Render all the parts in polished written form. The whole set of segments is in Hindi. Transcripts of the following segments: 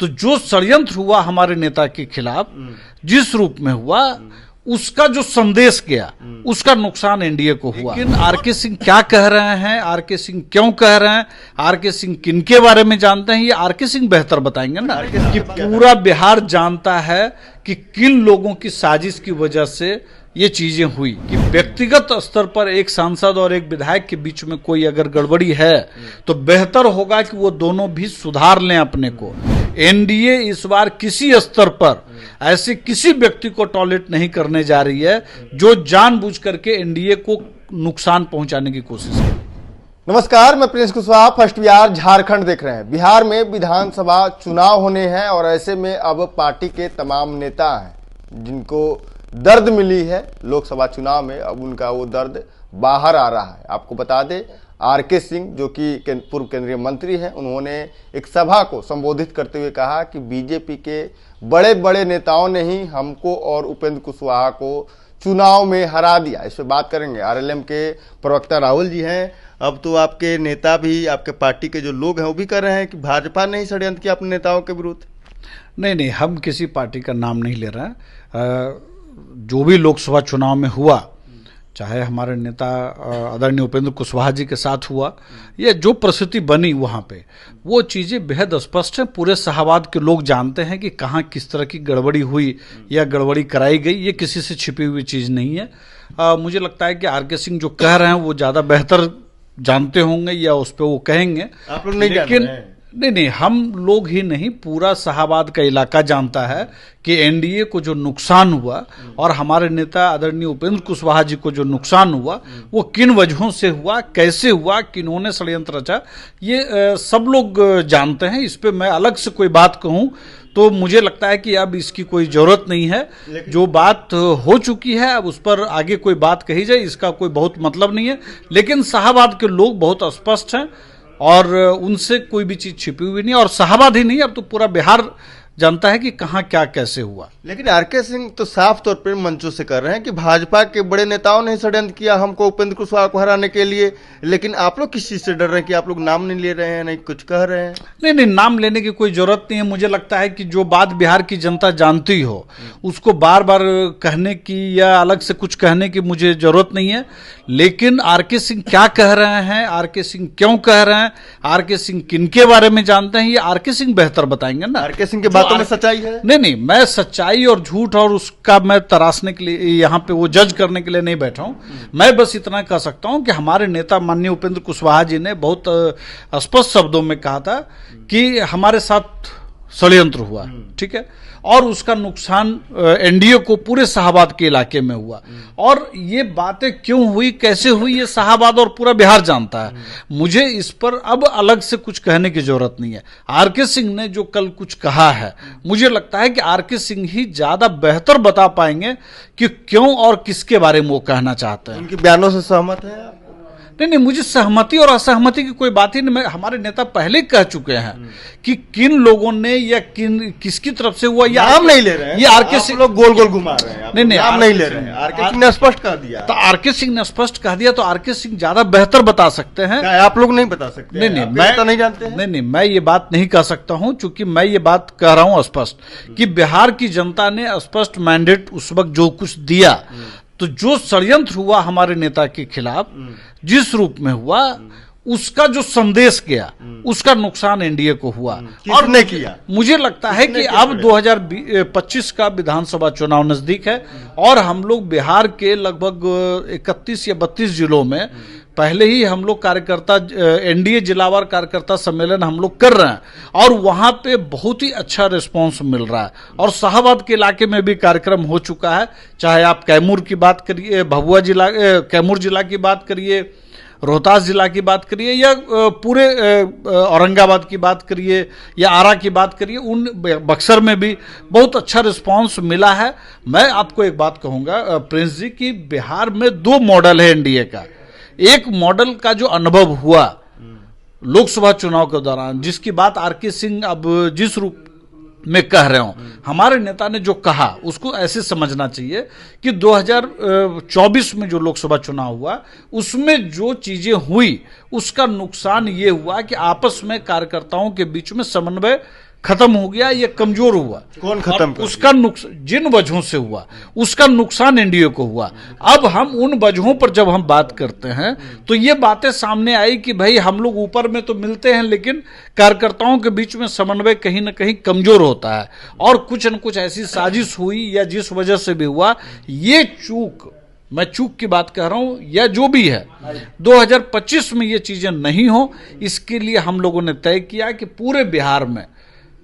तो जो षड्यंत्र हुआ हमारे नेता के खिलाफ जिस रूप में हुआ, उसका जो संदेश गया, उसका नुकसान एनडीए को हुआ। लेकिन आरके सिंह क्या कह रहे हैं, आरके सिंह क्यों कह रहे हैं, आरके सिंह किनके बारे में जानते हैं, ये आरके सिंह बेहतर बताएंगे ना। कि पूरा बिहार जानता है कि किन लोगों की साजिश की वजह से ये चीजें हुई। कि व्यक्तिगत स्तर पर एक सांसद और एक विधायक के बीच में कोई अगर गड़बड़ी है तो बेहतर होगा कि वो दोनों भी सुधार लें अपने को। एनडीए इस बार किसी स्तर पर ऐसे किसी व्यक्ति को टॉलरेट नहीं करने जा रही है जो जानबूझ करके एनडीए को नुकसान पहुंचाने की कोशिश करे। नमस्कार, मैं प्रिंस कुशवाहा, फर्स्ट बिहार झारखंड देख रहे हैं। बिहार में विधानसभा चुनाव होने हैं और ऐसे में अब पार्टी के तमाम नेता हैं जिनको दर्द मिली है लोकसभा चुनाव में, अब उनका वो दर्द बाहर आ रहा है। आपको बता दें, आरके सिंह जो कि पूर्व केंद्रीय मंत्री हैं, उन्होंने एक सभा को संबोधित करते हुए कहा कि बीजेपी के बड़े बड़े नेताओं ने ही हमको और उपेंद्र कुशवाहा को चुनाव में हरा दिया। इस पर बात करेंगे। आरएलएम के प्रवक्ता राहुल जी हैं। अब तो आपके नेता भी, आपके पार्टी के जो लोग हैं वो भी कर रहे हैं कि भाजपा ने ही षड्यंत्र किया अपने नेताओं के विरुद्ध। नहीं, हम किसी पार्टी का नाम नहीं ले रहे हैं। जो भी लोकसभा चुनाव में हुआ, चाहे हमारे नेता आदरणीय उपेंद्र कुशवाहा जी के साथ हुआ या जो परिस्थिति बनी वहाँ पे, वो चीज़ें बेहद स्पष्ट हैं। पूरे शाहबाद के लोग जानते हैं कि कहाँ किस तरह की गड़बड़ी हुई या गड़बड़ी कराई गई। ये किसी से छिपी हुई चीज़ नहीं है। मुझे लगता है कि आरके सिंह जो कह रहे हैं वो ज़्यादा बेहतर जानते होंगे या उस पर वो कहेंगे। आप लोग नहीं जानते हैं? नहीं, हम लोग ही नहीं, पूरा शाहबाद का इलाका जानता है कि एनडीए को जो नुकसान हुआ और हमारे नेता आदरणीय उपेंद्र कुशवाहा जी को जो नुकसान हुआ वो किन वजहों से हुआ, कैसे हुआ, किन्होंने षड्यंत्र रचा, ये सब लोग जानते हैं। इस पे मैं अलग से कोई बात कहूँ तो मुझे लगता है कि अब इसकी कोई जरूरत नहीं है। जो बात हो चुकी है अब उस पर आगे कोई बात कही जाए, इसका कोई बहुत मतलब नहीं है। लेकिन शाहबाद के लोग बहुत स्पष्ट हैं और उनसे कोई भी चीज छिपी हुई नहीं। और शाहबाद ही नहीं, अब तो पूरा बिहार जानता है कि कहाँ क्या कैसे हुआ। लेकिन आरके सिंह तो साफ तौर पर मंचों से कर रहे हैं कि भाजपा के बड़े नेताओं ने षड्यंत्र किया हमको उपेंद्र कुशवाहा को हराने के लिए। लेकिन आप लोग किस चीज से डर रहे हैं कि आप लोग नाम नहीं ले रहे हैं, नहीं कुछ कह रहे हैं? नहीं, नाम लेने की कोई जरूरत नहीं है। मुझे लगता है कि जो बात बिहार की जनता जानती हो उसको बार बार कहने की या अलग से कुछ कहने की मुझे जरूरत नहीं है। लेकिन आरके सिंह क्या कह रहे हैं, आरके सिंह क्यों कह रहे हैं, आरके सिंह किनके बारे में जानते हैं, ये आरके सिंह बेहतर बताएंगे ना। आरके सिंह के बातों में सच्चाई है? नहीं, मैं सच्चाई और झूठ और उसका मैं तराशने के लिए यहाँ पे वो जज करने के लिए नहीं बैठा हूँ। मैं बस इतना कह सकता हूँ कि हमारे नेता माननीय उपेंद्र कुशवाहा जी ने बहुत स्पष्ट शब्दों में कहा था कि हमारे साथ षड्यंत्र हुआ, ठीक है, और उसका नुकसान एनडीए को पूरे शाहबाद के इलाके में हुआ। और ये बातें क्यों हुई, कैसे हुई, ये शाहबाद और पूरा बिहार जानता है। मुझे इस पर अब अलग से कुछ कहने की जरूरत नहीं है। आरके सिंह ने जो कल कुछ कहा है, मुझे लगता है कि आरके सिंह ही ज्यादा बेहतर बता पाएंगे कि क्यों और किसके बारे में वो कहना चाहते हैं। उनके बयानों से सहमत है? नहीं, मुझे सहमति और असहमति की कोई बात ही नहीं। हमारे नेता पहले कह चुके हैं कि किन लोगों ने या किसकी तरफ से हुआ, या नाम नहीं ले रहे हैं। ये आरके सिंह लोग गोल गोल घुमा रहे हैं। नहीं, नाम नहीं ले रहे हैं। आरके सिंह ने स्पष्ट कह दिया। तो आरके सिंह ने स्पष्ट कह दिया तो आरके सिंह ज्यादा बेहतर बता सकते हैं। आप लोग नहीं बता सकते? नहीं, मैं तो नहीं जानते हैं। नहीं, मैं ये बात नहीं कह सकता हूं, चूंकि मैं ये बात कह रहा हूं स्पष्ट कि बिहार की जनता ने स्पष्ट मैंडेट उस वक्त जो कुछ दिया, तो जो षड्यंत्र हुआ हमारे नेता के खिलाफ जिस रूप में हुआ, उसका जो संदेश गया, उसका नुकसान एनडीए को हुआ। और नहीं किया। मुझे लगता है कि अब 2025 का विधानसभा चुनाव नजदीक है और हम लोग बिहार के लगभग 31 या 32 जिलों में पहले ही हम लोग कार्यकर्ता एनडीए जिलावार कार्यकर्ता सम्मेलन हम लोग कर रहे हैं और वहां पे बहुत ही अच्छा रिस्पांस मिल रहा है। और शाहबाद के इलाके में भी कार्यक्रम हो चुका है, चाहे आप कैमूर की बात करिए, भभुआ जिला, कैमूर जिला की बात करिए, रोहतास जिला की बात करिए या पूरे औरंगाबाद की बात करिए या आरा की बात करिए, उन बक्सर में भी बहुत अच्छा रिस्पांस मिला है। मैं आपको एक बात कहूँगा प्रिंस जी कि बिहार में 2 मॉडल है एनडीए का। एक मॉडल का जो अनुभव हुआ लोकसभा चुनाव के दौरान, जिसकी बात आरके सिंह अब जिस रूप में कह रहे हो, हमारे नेता ने जो कहा उसको ऐसे समझना चाहिए कि 2024 में जो लोकसभा चुनाव हुआ उसमें जो चीजें हुई उसका नुकसान ये हुआ कि आपस में कार्यकर्ताओं के बीच में समन्वय खत्म हो गया, ये कमजोर हुआ। कौन खत्म कर उसका नुकसान जिन वजहों से हुआ, उसका नुकसान एनडीए को हुआ। अब हम उन वजहों पर जब हम बात करते हैं तो ये बातें सामने आई कि भाई हम लोग ऊपर में तो मिलते हैं लेकिन कार्यकर्ताओं के बीच में समन्वय कहीं ना कहीं कमजोर होता है, और कुछ न कुछ ऐसी साजिश हुई या जिस वजह से भी हुआ, ये चूक, मैं चूक की बात कर रहा हूं या जो भी है, 2025 में ये चीजें नहीं हो, इसके लिए हम लोगों ने तय किया कि पूरे बिहार में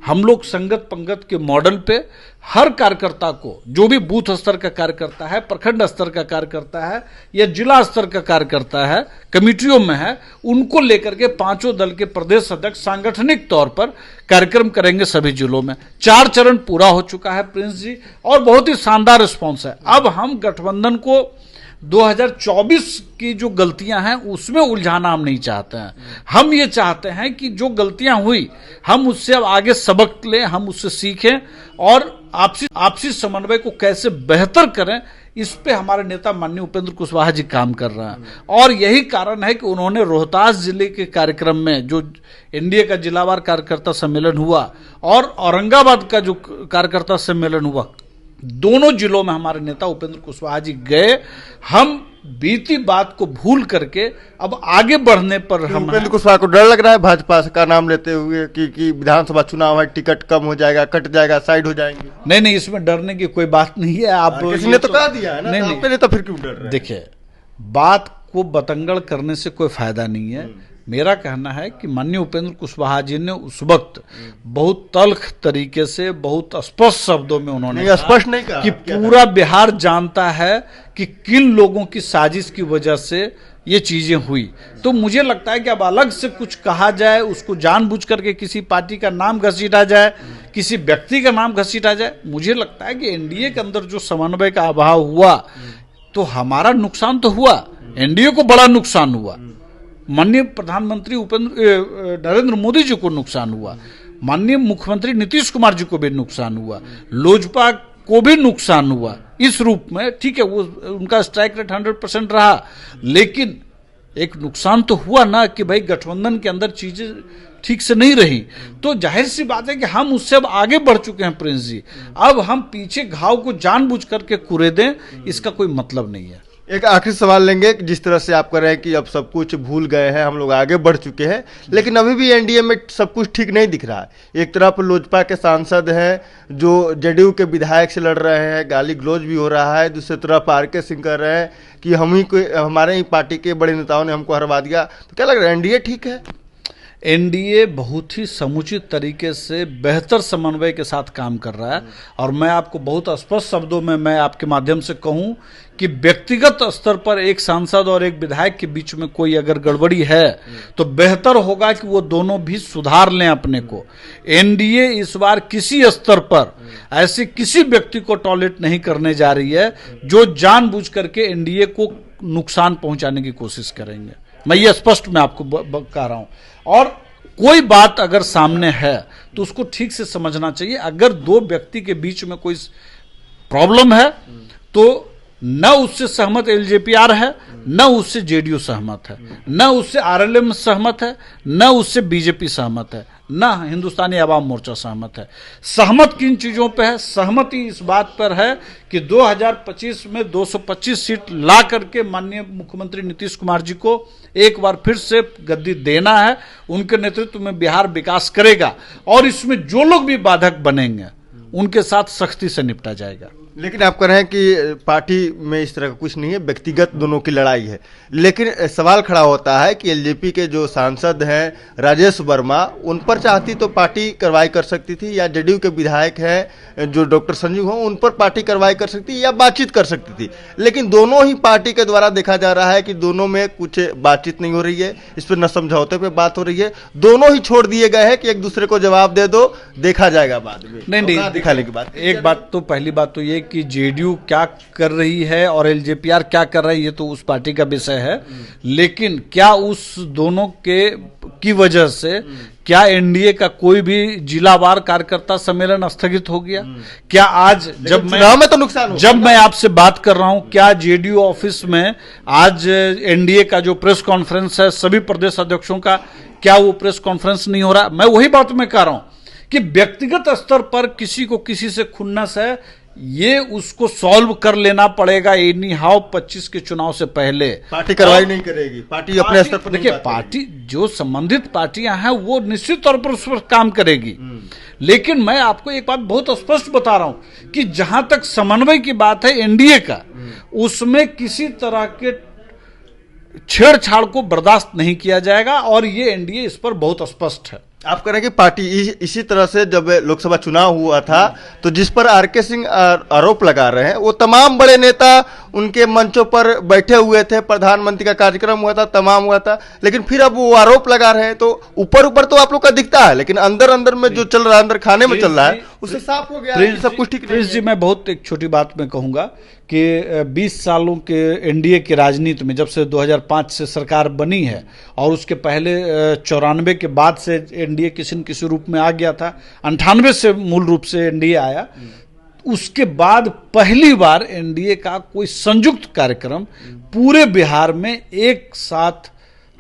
हम लोग संगत पंगत के मॉडल पे हर कार्यकर्ता को, जो भी बूथ स्तर का कार्यकर्ता है, प्रखंड स्तर का कार्यकर्ता है या जिला स्तर का कार्यकर्ता है, कमेटियों में है, उनको लेकर के पांचों दल के प्रदेश अध्यक्ष सांगठनिक तौर पर कार्यक्रम करेंगे सभी जिलों में। 4 चरण पूरा हो चुका है प्रिंस जी, और बहुत ही शानदार रिस्पॉन्स है। अब हम गठबंधन को 2024 की जो गलतियां हैं उसमें उलझाना हम नहीं चाहते हैं। हम ये चाहते हैं कि जो गलतियां हुई हम उससे अब आगे सबक लें, हम उससे सीखें और आपसी समन्वय को कैसे बेहतर करें, इस पे हमारे नेता माननीय उपेंद्र कुशवाहा जी काम कर रहे हैं। और यही कारण है कि उन्होंने रोहतास जिले के कार्यक्रम में जो एनडीए का जिलावार कार्यकर्ता सम्मेलन हुआ और औरंगाबाद का जो कार्यकर्ता सम्मेलन हुआ, दोनों जिलों में हमारे नेता उपेंद्र कुशवाहा जी गए। हम बीती बात को भूल करके अब आगे बढ़ने पर हम उपेंद्र कुशवाहा को डर लग रहा है भाजपा का नाम लेते हुए कि विधानसभा चुनाव है, टिकट कम हो जाएगा, कट जाएगा, साइड हो जाएंगे? नहीं, इसमें डरने की कोई बात नहीं है। आप किसी ने तो कह दिया है ना, नहीं तो फिर क्यों डर रहे हैं? देखिए, बात को बतंगड़ करने से कोई फायदा नहीं है। मेरा कहना है कि माननीय उपेंद्र कुशवाहा जी ने उस वक्त बहुत तल्ख तरीके से, बहुत स्पष्ट शब्दों में उन्होंने स्पष्ट नहीं कहा कि पूरा बिहार जानता है कि किन लोगों की साजिश की वजह से ये चीजें हुई। तो मुझे लगता है कि अब अलग से कुछ कहा जाए, उसको जानबूझ करके किसी पार्टी का नाम घसीटा जाए, किसी व्यक्ति का नाम घसीटा जाए, मुझे लगता है कि एनडीए के अंदर जो समन्वय का अभाव हुआ तो हमारा नुकसान तो हुआ, एनडीए को बड़ा नुकसान हुआ, माननीय प्रधानमंत्री नरेंद्र मोदी जी को नुकसान हुआ, माननीय मुख्यमंत्री नीतीश कुमार जी को भी नुकसान हुआ, लोजपा को भी नुकसान हुआ इस रूप में। ठीक है, वो उनका स्ट्राइक रेट 100% रहा, लेकिन एक नुकसान तो हुआ ना कि भाई गठबंधन के अंदर चीजें ठीक से नहीं रही। तो जाहिर सी बात है कि हम उससे अब आगे बढ़ चुके हैं प्रिंस जी। अब हम पीछे घाव को जानबूझ करके कुरेदें, इसका कोई मतलब नहीं है। एक आखिरी सवाल लेंगे, जिस तरह से आप कह रहे हैं कि अब सब कुछ भूल गए हैं, हम लोग आगे बढ़ चुके हैं, लेकिन अभी भी एनडीए में सब कुछ ठीक नहीं दिख रहा है। एक तरफ लोजपा के सांसद हैं जो जेडीयू के विधायक से लड़ रहे हैं, गाली गलौज भी हो रहा है, दूसरी तरफ आरके सिंह कह रहे हैं कि हमारे ही पार्टी के बड़े नेताओं ने हमको हरवा दिया। तो क्या लग रहा है, एनडीए ठीक है? एनडीए बहुत ही समुचित तरीके से बेहतर समन्वय के साथ काम कर रहा है। और मैं आपको बहुत स्पष्ट शब्दों में मैं आपके माध्यम से कहूं कि व्यक्तिगत स्तर पर एक सांसद और एक विधायक के बीच में कोई अगर गड़बड़ी है तो बेहतर होगा कि वो दोनों भी सुधार लें अपने को। एनडीए इस बार किसी स्तर पर ऐसे किसी व्यक्ति को टॉलरेट नहीं करने जा रही है जो जानबूझ करके एनडीए को नुकसान पहुंचाने की कोशिश करेंगे। मैं ये स्पष्ट मैं आपको कह रहा हूं। और कोई बात अगर सामने है तो उसको ठीक से समझना चाहिए। अगर दो व्यक्ति के बीच में कोई प्रॉब्लम है तो न उससे सहमत एलजेपीआर है, न उससे जेडीयू सहमत है, न उससे आरएलएम सहमत है, न उससे बीजेपी सहमत है, न हिंदुस्तानी आवाम मोर्चा सहमत है। सहमत किन चीजों पे है? सहमति इस बात पर है कि 2025 में 225 सीट ला करके माननीय मुख्यमंत्री नीतीश कुमार जी को एक बार फिर से गद्दी देना है। उनके नेतृत्व में बिहार विकास करेगा और इसमें जो लोग भी बाधक बनेंगे उनके साथ सख्ती से निपटा जाएगा। लेकिन आप कह रहे हैं कि पार्टी में इस तरह का कुछ नहीं है, व्यक्तिगत दोनों की लड़ाई है। लेकिन सवाल खड़ा होता है कि एलजेपी के जो सांसद हैं राजेश वर्मा, उन पर चाहती तो पार्टी कार्रवाई कर सकती थी, या जेडीयू के विधायक हैं जो डॉक्टर संजीव हो, उन पर पार्टी कार्रवाई कर सकती या बातचीत कर सकती थी। लेकिन दोनों ही पार्टी के द्वारा देखा जा रहा है कि दोनों में कुछ बातचीत नहीं हो रही है, इस पर न समझौते पर बात हो रही है। दोनों ही छोड़ दिए गए हैं कि एक दूसरे को जवाब दे दो, देखा जाएगा बाद में। नहीं, दिखाने की बात। एक बात तो, पहली बात तो ये कि जेडीयू क्या कर रही है और एलजेपीआर क्या कर रहा है ये तो उस पार्टी का विषय है। लेकिन क्या उस दोनों की वजह से क्या एनडीए का कोई भी जिलावार कार्यकर्ता सम्मेलन स्थगित हो गया? क्या आज जब मैं आपसे बात कर रहा हूं, क्या जेडीयू ऑफिस में आज एनडीए का जो प्रेस कॉन्फ्रेंस है सभी प्रदेश अध्यक्षों का, क्या वो प्रेस कॉन्फ्रेंस नहीं हो रहा? मैं वही बात मैं कह रहा हूं कि व्यक्तिगत स्तर पर किसी को किसी से खुन्नस है, ये उसको सॉल्व कर लेना पड़ेगा एनी हाउ 25 के चुनाव से पहले। पार्टी कार्रवाई नहीं करेगी, पार्टी अपने स्तर पर देखिए, पार्टी जो संबंधित पार्टियां हैं वो निश्चित तौर पर उस पर काम करेगी, लेकिन मैं आपको एक बात बहुत स्पष्ट बता रहा हूं कि जहां तक समन्वय की बात है एनडीए का, उसमें किसी तरह के छेड़छाड़ को बर्दाश्त नहीं किया जाएगा और ये एनडीए इस पर बहुत स्पष्ट है। आप कह रहे हैं कि पार्टी इसी तरह से जब लोकसभा चुनाव हुआ था तो जिस पर आरके सिंह आरोप लगा रहे हैं, वो तमाम बड़े नेता उनके मंचों पर बैठे हुए थे, प्रधानमंत्री का कार्यक्रम हुआ था, तमाम हुआ था, लेकिन फिर अब वो आरोप लगा रहे हैं। तो ऊपर ऊपर तो आप लोग का दिखता है, लेकिन अंदर अंदर में जो चल रहा है, अंदर खाने में चल रहा है, उससे साफ हो गया है सब कुछ ठीक नहीं है। जी, मैं बहुत एक छोटी बात में कहूंगा कि 20 सालों के एनडीए की राजनीति में, जब से 2005 से सरकार बनी है और उसके पहले 94 के बाद से एनडीए किसी न किसी रूप में आ गया था, 98 से मूल रूप से एनडीए आया, उसके बाद पहली बार एनडीए का कोई संयुक्त कार्यक्रम पूरे बिहार में एक साथ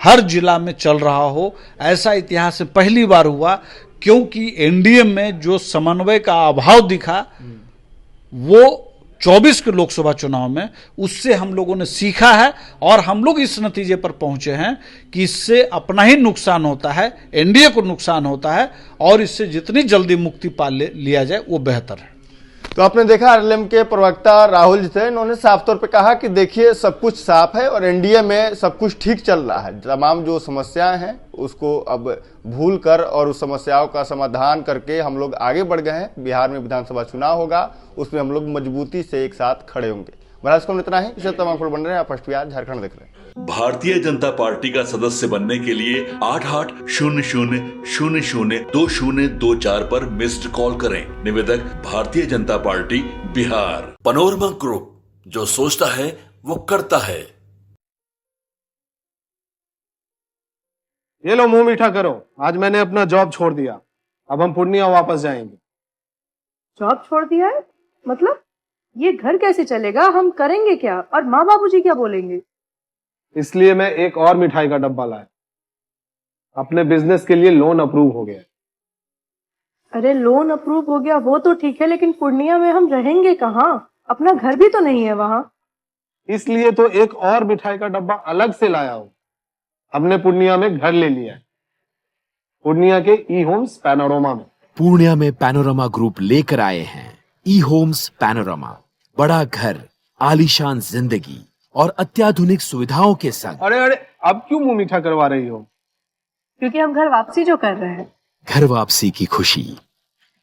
हर जिला में चल रहा हो, ऐसा इतिहास में पहली बार हुआ। क्योंकि एनडीए में जो समन्वय का अभाव दिखा वो 24 के लोकसभा चुनाव में, उससे हम लोगों ने सीखा है और हम लोग इस नतीजे पर पहुंचे हैं कि इससे अपना ही नुकसान होता है, एनडीए को नुकसान होता है और इससे जितनी जल्दी मुक्ति पा लिया जाए वो बेहतर है। तो आपने देखा आरएलएम के प्रवक्ता राहुल जी थे, इन्होंने साफ तौर पे कहा कि देखिए सब कुछ साफ है और एनडीए में सब कुछ ठीक चल रहा है, तमाम जो समस्याएं हैं उसको अब भूल कर और उस समस्याओं का समाधान करके हम लोग आगे बढ़ गए हैं। बिहार में विधानसभा चुनाव होगा, उसमें हम लोग मजबूती से एक साथ खड़े होंगे। महाराज को इतना ही, इसे तमाम खबर बन रहे हैं। आप फर्स्ट बिहार झारखंड देख रहे हैं। भारतीय जनता पार्टी का सदस्य बनने के लिए 8800002024 पर मिस्ड कॉल करें। निवेदक Bharatiya Janata party Bihar. Panorama group, जो सोचता है वो करता है। ये लो मुंह मीठा करो, आज मैंने अपना जॉब छोड़ दिया, अब हम पूर्णिया वापस जाएंगे। जॉब छोड़ दिया है? मतलब ये घर कैसे चलेगा, हम करेंगे क्या और माँ बाबूजी क्या बोलेंगे? इसलिए मैं एक और मिठाई का डब्बा लाया, अपने बिजनेस के लिए लोन अप्रूव हो गया। अरे लोन अप्रूव हो गया वो तो ठीक है, लेकिन पूर्णिया में हम रहेंगे कहाँ? अपना घर भी तो नहीं है वहां। इसलिए तो एक और मिठाई का डब्बा अलग से लाया हूं। हमने पूर्णिया में घर ले लिया है, पूर्णिया के ई होम्स पैनोरमा में। पूर्णिया में पैनोरमा ग्रुप लेकर आए हैं ई होम्स पैनोरमा। बड़ा घर, आलीशान जिंदगी और अत्याधुनिक सुविधाओं के संग। अरे अब क्यों मुंह मीठा करवा रही हो? क्योंकि हम घर वापसी जो कर रहे हैं। घर वापसी की खुशी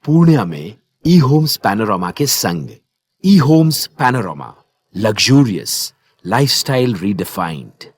पूर्णिया में ई होम्स पैनोरमा के संग। ई homes panorama, luxurious lifestyle redefined.